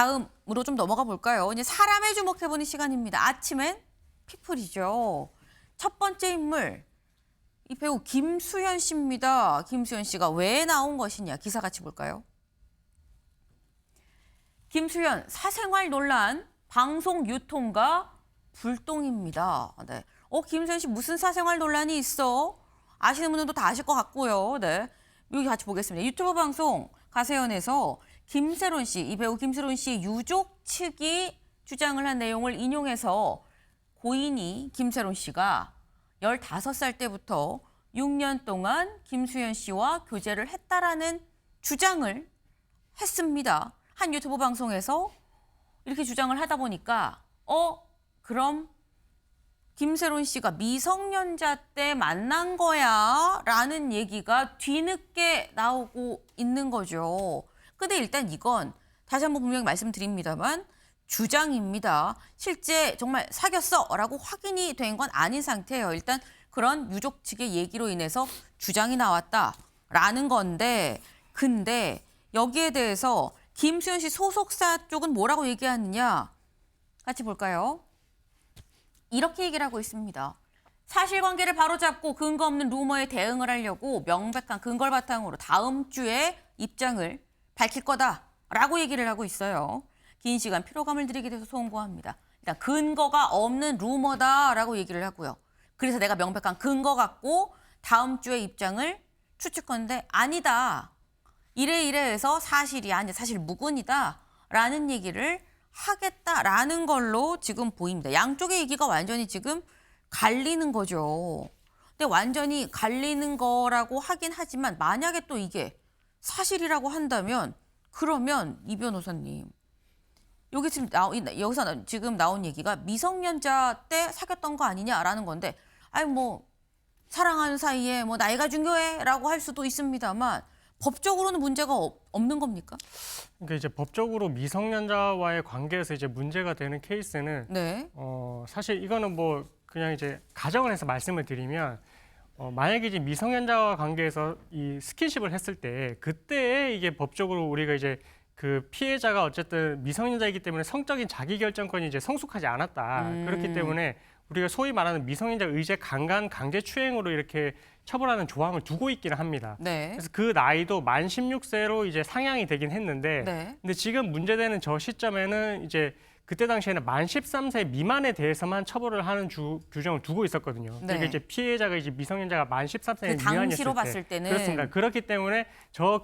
다음으로 좀 넘어가 볼까요? 이제 사람에 주목해보는 시간입니다. 아침엔 피플이죠. 첫 번째 인물, 이 배우 김수현 씨입니다. 김수현 씨가 왜 나온 것이냐, 기사 같이 볼까요? 김수현 사생활 논란, 방송 유통가 불똥입니다. 네. 김수현 씨 무슨 사생활 논란이 있어? 아시는 분들도 다 아실 것 같고요. 네. 여기 같이 보겠습니다. 유튜브 방송 가세연에서 김세론 씨, 이 배우 김세론 씨의 유족 측이 주장을 한 내용을 인용해서 고인이 김세론 씨가 15살 때부터 6년 동안 김수현 씨와 교제를 했다라는 주장을 했습니다. 한 유튜브 방송에서 이렇게 주장을 하다 보니까 그럼 김세론 씨가 미성년자 때 만난 거야 라는 얘기가 뒤늦게 나오고 있는 거죠. 근데 일단 이건 다시 한번 분명히 말씀드립니다만 주장입니다. 실제 정말 사귀었어 라고 확인이 된 건 아닌 상태예요. 일단 그런 유족 측의 얘기로 인해서 주장이 나왔다라는 건데, 근데 여기에 대해서 김수현 씨 소속사 쪽은 뭐라고 얘기하느냐 같이 볼까요? 이렇게 얘기를 하고 있습니다. 사실관계를 바로잡고 근거 없는 루머에 대응을 하려고 명백한 근거를 바탕으로 다음 주에 입장을 밝힐 거다라고 얘기를 하고 있어요. 긴 시간 피로감을 들이게 돼서 송구합니다. 일단 근거가 없는 루머다라고 얘기를 하고요. 그래서 내가 명백한 근거 갖고 다음 주에 입장을 추측 건데 아니다. 이래 해서 사실이 아니야. 사실 무근이다라는 얘기를 하겠다라는 걸로 지금 보입니다. 양쪽의 얘기가 완전히 지금 갈리는 거죠. 근데 완전히 갈리는 거라고 하긴 하지만 만약에 또 이게 사실이라고 한다면 그러면 이 변호사님 여기 지금 여기서 지금 나온 얘기가 미성년자 때 사귀었던 거 아니냐라는 건데 아니 뭐 사랑하는 사이에 뭐 나이가 중요해라고 할 수도 있습니다만 법적으로는 문제가 없는 겁니까? 그러니까 이제 법적으로 미성년자와의 관계에서 이제 문제가 되는 케이스는 네. 사실 이거는 뭐 그냥 이제 가정을 해서 말씀을 드리면 만약에 이제 미성년자와 관계에서 이 스킨십을 했을 때 그때에 이게 법적으로 우리가 이제 그 피해자가 어쨌든 미성년자이기 때문에 성적인 자기결정권이 이제 성숙하지 않았다. 그렇기 때문에 우리가 소위 말하는 미성년자 의제 강간 강제추행으로 이렇게 처벌하는 조항을 두고 있기는 합니다. 네. 그래서 그 나이도 만 16세로 이제 상향이 되긴 했는데, 네. 근데 지금 문제되는 저 시점에는 이제 그때 당시에는 만 13세 미만에 대해서만 처벌을 하는 규정을 두고 있었거든요. 네. 그러니까 이제 피해자가 이제 미성년자가 만 13세 그 미만이었을 당시로 봤을 때는 그렇습니다. 그렇기 때문에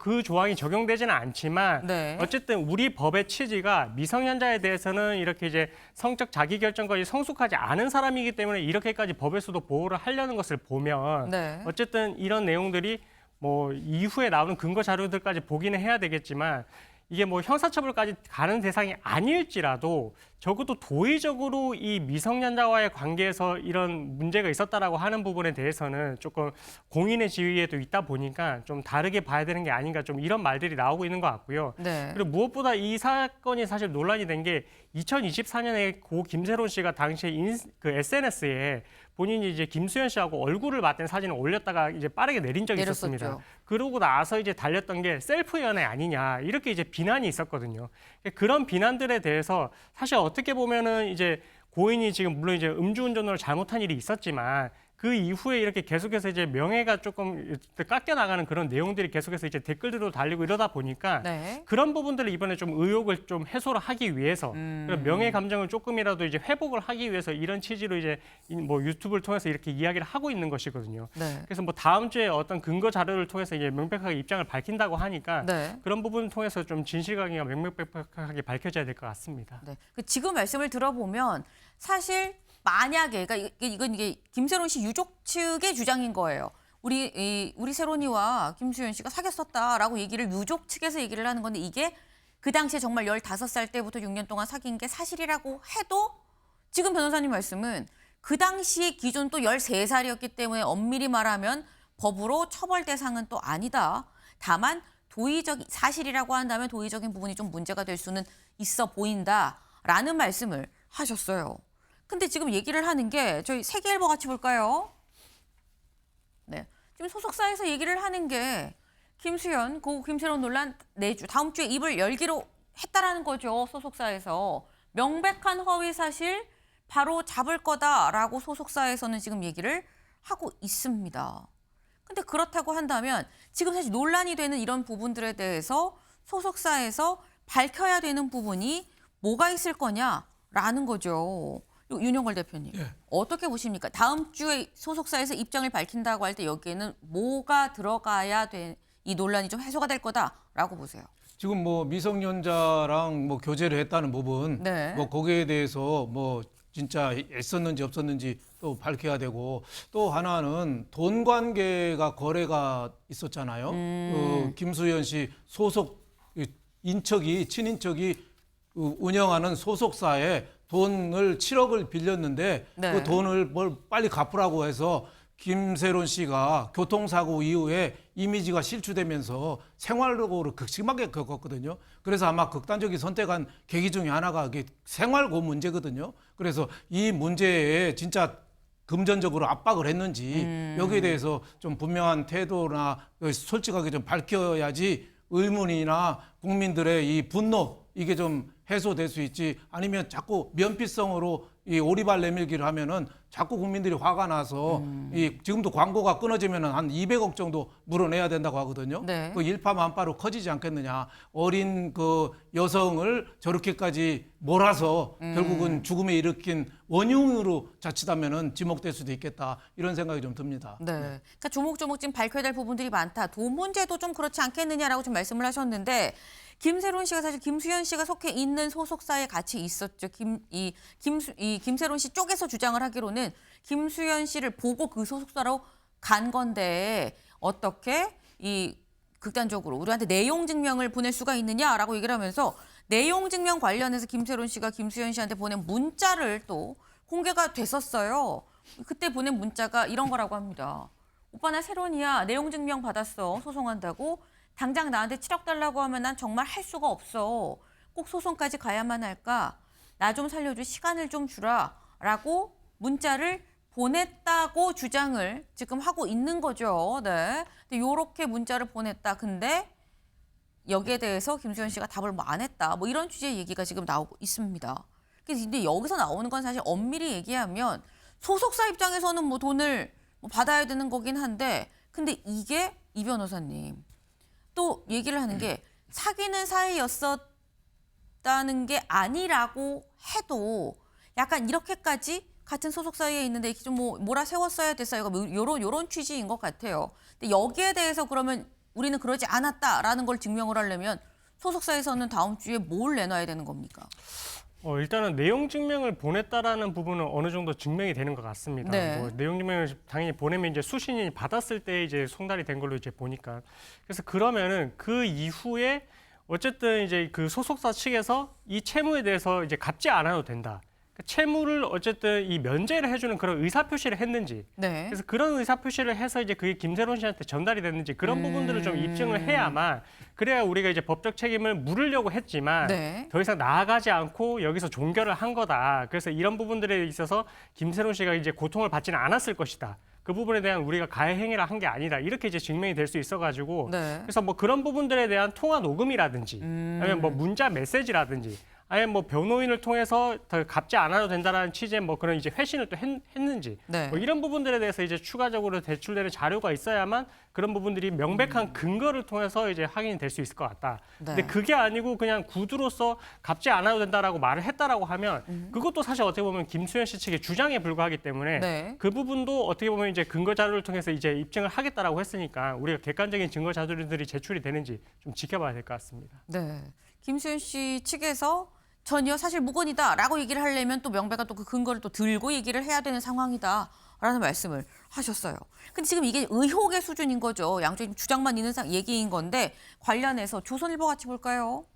그 조항이 적용되지는 않지만 네. 어쨌든 우리 법의 취지가 미성년자에 대해서는 이렇게 이제 성적 자기결정권이 성숙하지 않은 사람이기 때문에 이렇게까지 법에서도 보호를 하려는 것을 보면 네. 어쨌든 이런 내용들이 뭐 이후에 나오는 근거 자료들까지 보기는 해야 되겠지만 이게 뭐 형사처벌까지 가는 대상이 아닐지라도 적어도 도의적으로 이 미성년자와의 관계에서 이런 문제가 있었다라고 하는 부분에 대해서는 조금 공인의 지위에도 있다 보니까 좀 다르게 봐야 되는 게 아닌가 좀 이런 말들이 나오고 있는 것 같고요. 네. 그리고 무엇보다 이 사건이 사실 논란이 된 게 2024년에 고 김세론 씨가 당시에 그 SNS에 본인이 이제 김수현 씨하고 얼굴을 맞댄 사진을 올렸다가 이제 빠르게 내린 적이 내렸었죠. 있었습니다. 그러고 나서 이제 달렸던 게 셀프 연애 아니냐 이렇게 이제 비난이 있었거든요. 그런 비난들에 대해서 사실 어떻게 보면은 이제 고인이 지금 물론 이제 음주운전으로 잘못한 일이 있었지만 그 이후에 이렇게 계속해서 이제 명예가 조금 깎여 나가는 그런 내용들이 계속해서 이제 댓글들도 달리고 이러다 보니까 네. 그런 부분들을 이번에 좀 의혹을 좀 해소를 하기 위해서 그런 명예 감정을 조금이라도 이제 회복을 하기 위해서 이런 취지로 이제 뭐 유튜브를 통해서 이렇게 이야기를 하고 있는 것이거든요. 네. 그래서 뭐 다음 주에 어떤 근거 자료를 통해서 이제 명백하게 입장을 밝힌다고 하니까 네. 그런 부분을 통해서 좀 진실관계가 명명백백하게 밝혀져야 될 것 같습니다. 네. 지금 말씀을 들어보면 사실 만약에 그러니까 이건 김세론 씨 유족 측의 주장인 거예요. 우리 세론이와 김수현 씨가 사귀었었다라고 얘기를 유족 측에서 얘기를 하는 건데 이게 그 당시에 정말 15살 때부터 6년 동안 사귄 게 사실이라고 해도 지금 변호사님 말씀은 그 당시 기준 또 13살이었기 때문에 엄밀히 말하면 법으로 처벌 대상은 또 아니다. 다만 사실이라고 한다면 도의적인 부분이 좀 문제가 될 수는 있어 보인다라는 말씀을 하셨어요. 근데 지금 얘기를 하는 게 저희 세계일보 같이 볼까요? 네, 지금 소속사에서 얘기를 하는 게 김수현, 고 김세론 논란 내주 다음 주에 입을 열기로 했다라는 거죠. 소속사에서. 명백한 허위 사실 바로 잡을 거다라고 소속사에서는 지금 얘기를 하고 있습니다. 근데 그렇다고 한다면 지금 사실 논란이 되는 이런 부분들에 대해서 소속사에서 밝혀야 되는 부분이 뭐가 있을 거냐라는 거죠. 윤영걸 대표님, 예. 어떻게 보십니까? 다음 주에 소속사에서 입장을 밝힌다고 할 때 여기에는 뭐가 들어가야 이 논란이 좀 해소가 될 거다라고 보세요. 지금 뭐 미성년자랑 뭐 교제를 했다는 부분, 네. 뭐 거기에 대해서 뭐 진짜 애썼는지 없었는지 또 밝혀야 되고, 또 하나는 돈 관계가 거래가 있었잖아요. 김수현 씨 소속 친인척이 운영하는 소속사에 돈을 7억을 빌렸는데 네. 그 돈을 뭘 빨리 갚으라고 해서 김세론 씨가 교통사고 이후에 이미지가 실추되면서 생활고를 극심하게 겪었거든요. 그래서 아마 극단적인 선택한 계기 중에 하나가 이게 생활고 문제거든요. 그래서 이 문제에 진짜 금전적으로 압박을 했는지 여기에 대해서 좀 분명한 태도나 솔직하게 좀 밝혀야지 의문이나 국민들의 이 분노 이게 좀 해소될 수 있지, 아니면 자꾸 면피성으로 이 오리발 내밀기를 하면은 자꾸 국민들이 화가 나서 이 지금도 광고가 끊어지면은 한 200억 정도 물어내야 된다고 하거든요. 네. 그 일파만파로 커지지 않겠느냐. 어린 그 여성을 저렇게까지 몰아서 결국은 죽음에 일으킨 원흉으로 자칫하면은 지목될 수도 있겠다. 이런 생각이 좀 듭니다. 네. 그러니까 조목조목 지금 밝혀야 될 부분들이 많다. 돈 문제도 좀 그렇지 않겠느냐라고 좀 말씀을 하셨는데, 김세론 씨가 사실 김수현 씨가 속해 있는 소속사에 같이 있었죠. 김세론 씨 쪽에서 주장을 하기로는 김수현 씨를 보고 그 소속사로 간 건데 어떻게 이 극단적으로 우리한테 내용 증명을 보낼 수가 있느냐라고 얘기를 하면서, 내용 증명 관련해서 김세론 씨가 김수현 씨한테 보낸 문자를 또 공개가 됐었어요. 그때 보낸 문자가 이런 거라고 합니다. 오빠 나 세론이야. 내용 증명 받았어. 소송한다고. 당장 나한테 7억 달라고 하면 난 정말 할 수가 없어. 꼭 소송까지 가야만 할까? 나 좀 살려줘. 시간을 좀 주라. 라고 문자를 보냈다고 주장을 지금 하고 있는 거죠. 네. 근데 요렇게 문자를 보냈다. 근데 여기에 대해서 김수현 씨가 답을 뭐 안 했다. 뭐 이런 취지의 얘기가 지금 나오고 있습니다. 근데 여기서 나오는 건 사실 엄밀히 얘기하면 소속사 입장에서는 뭐 돈을 뭐 받아야 되는 거긴 한데, 근데 이게 이 변호사님 또 얘기를 하는 게 사귀는 사이였었다는 게 아니라고 해도 약간 이렇게까지 같은 소속사에 있는데 좀 뭐 몰아세웠어야 됐어요. 요런 취지인 것 같아요. 근데 여기에 대해서 그러면 우리는 그러지 않았다라는 걸 증명을 하려면 소속사에서는 다음 주에 뭘 내놔야 되는 겁니까? 일단은 내용 증명을 보냈다라는 부분은 어느 정도 증명이 되는 것 같습니다. 네. 뭐 내용 증명을 당연히 보내면 이제 수신이 받았을 때 이제 송달이 된 걸로 이제 보니까, 그래서 그러면은 그 이후에 어쨌든 이제 그 소속사 측에서 이 채무에 대해서 이제 갚지 않아도 된다. 채무를 어쨌든 이 면제를 해주는 그런 의사 표시를 했는지, 네. 그래서 그런 의사 표시를 해서 이제 그게 김세론 씨한테 전달이 됐는지 그런 부분들을 좀 입증을 해야만, 그래야 우리가 이제 법적 책임을 물으려고 했지만 네. 더 이상 나아가지 않고 여기서 종결을 한 거다. 그래서 이런 부분들에 있어서 김세론 씨가 이제 고통을 받지는 않았을 것이다. 그 부분에 대한 우리가 가해 행위를 한 게 아니다. 이렇게 이제 증명이 될 수 있어가지고, 네. 그래서 뭐 그런 부분들에 대한 통화 녹음이라든지, 아니면 뭐 문자 메시지라든지, 아니면 뭐 변호인을 통해서 더 갚지 않아도 된다라는 취지의 뭐 그런 이제 회신을 또 했는지, 네. 뭐 이런 부분들에 대해서 이제 추가적으로 제출되는 자료가 있어야만 그런 부분들이 명백한 근거를 통해서 이제 확인이 될 수 있을 것 같다. 네. 근데 그게 아니고 그냥 구두로서 갚지 않아도 된다라고 말을 했다라고 하면 그것도 사실 어떻게 보면 김수현 씨 측의 주장에 불과하기 때문에 네. 그 부분도 어떻게 보면 이제 근거 자료를 통해서 이제 입증을 하겠다라고 했으니까 우리가 객관적인 증거 자료들이 제출이 되는지 좀 지켜봐야 될 것 같습니다. 네. 김수현 씨 측에서 전혀 사실 무건이다라고 얘기를 하려면 또 명백한 또 그 근거를 또 들고 얘기를 해야 되는 상황이다라는 말씀을 하셨어요. 근데 지금 이게 의혹의 수준인 거죠. 양쪽이 주장만 있는 얘기인 건데, 관련해서 조선일보 같이 볼까요?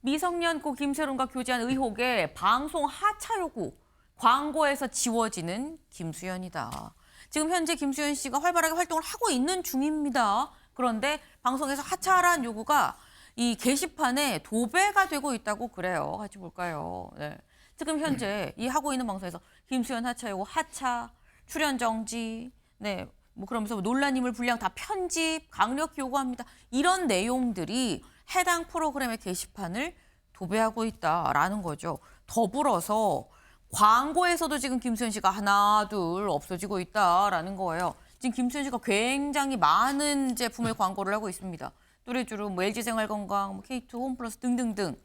미성년 고 김세론과 교제한 의혹에 방송 하차 요구, 광고에서 지워지는 김수현이다. 지금 현재 김수현 씨가 활발하게 활동을 하고 있는 중입니다. 그런데 방송에서 하차하라는 요구가 이 게시판에 도배가 되고 있다고 그래요. 같이 볼까요? 네. 지금 현재 이 하고 있는 방송에서 김수현 하차 요구, 하차, 출연 정지, 네, 뭐 그러면서 논란임을 분량 다 편집, 강력히 요구합니다. 이런 내용들이 해당 프로그램의 게시판을 도배하고 있다라는 거죠. 더불어서 광고에서도 지금 김수현 씨가 하나, 둘 없어지고 있다라는 거예요. 지금 김수현 씨가 굉장히 많은 제품의 광고를 하고 있습니다. 뚜레쥬르, 뭐 LG생활건강, 뭐 K2, 홈플러스 등등등.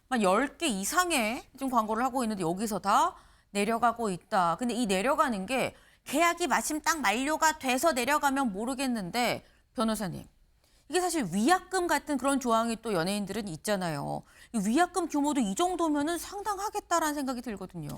한 10개 이상의 지금 광고를 하고 있는데 여기서 다 내려가고 있다. 근데 이 내려가는 게 계약이 마침 딱 만료가 돼서 내려가면 모르겠는데 변호사님, 이게 사실 위약금 같은 그런 조항이 또 연예인들은 있잖아요. 이 위약금 규모도 이 정도면은 상당하겠다라는 생각이 들거든요.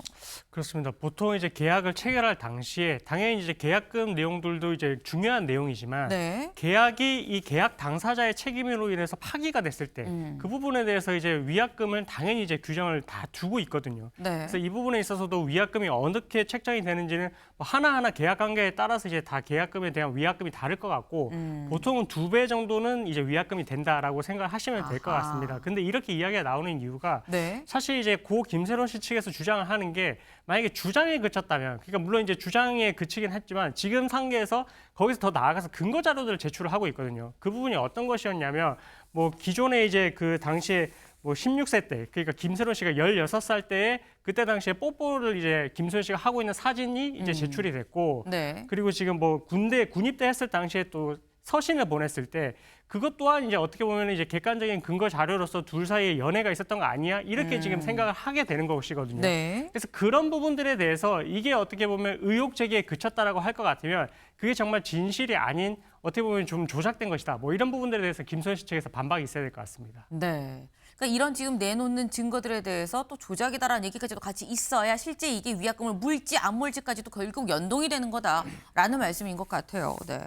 그렇습니다. 보통 이제 계약을 체결할 당시에 당연히 이제 계약금 내용들도 이제 중요한 내용이지만 네. 계약이 이 계약 당사자의 책임으로 인해서 파기가 됐을 때 그 부분에 대해서 이제 위약금을 당연히 이제 규정을 다 두고 있거든요. 네. 그래서 이 부분에 있어서도 위약금이 어떻게 책정이 되는지는 뭐 하나하나 계약 관계에 따라서 이제 다 계약금에 대한 위약금이 다를 것 같고 보통은 2배 정도는 이제 위약금이 된다라고 생각하시면 될 것 아하. 같습니다. 근데 이렇게 이야기가 나오는 이유가 네. 사실 이제 고 김세론 씨 측에서 주장을 하는 게 만약에 주장에 그쳤다면, 그러니까 물론 이제 주장에 그치긴 했지만 지금 상계에서 거기서 더 나아가서 근거 자료들을 제출을 하고 있거든요. 그 부분이 어떤 것이었냐면 뭐 기존에 이제 그 당시에 뭐 16세 때, 그러니까 김세론 씨가 16살 때에 그때 당시에 뽀뽀를 이제 김세론 씨가 하고 있는 사진이 이제 제출이 됐고, 네. 그리고 지금 뭐 군입대 했을 당시에 또 서신을 보냈을 때 그것 또한 이제 어떻게 보면 이제 객관적인 근거 자료로서 둘 사이에 연애가 있었던 거 아니야? 이렇게 지금 생각을 하게 되는 것이거든요. 네. 그래서 그런 부분들에 대해서 이게 어떻게 보면 의혹 제기에 그쳤다라고 할 것 같으면 그게 정말 진실이 아닌 어떻게 보면 좀 조작된 것이다. 뭐 이런 부분들에 대해서 김수현 씨 측에서 반박이 있어야 될 것 같습니다. 네. 그러니까 이런 지금 내놓는 증거들에 대해서 또 조작이다라는 얘기까지도 같이 있어야 실제 이게 위약금을 물지 안 물지까지도 결국 연동이 되는 거다라는 말씀인 것 같아요. 네.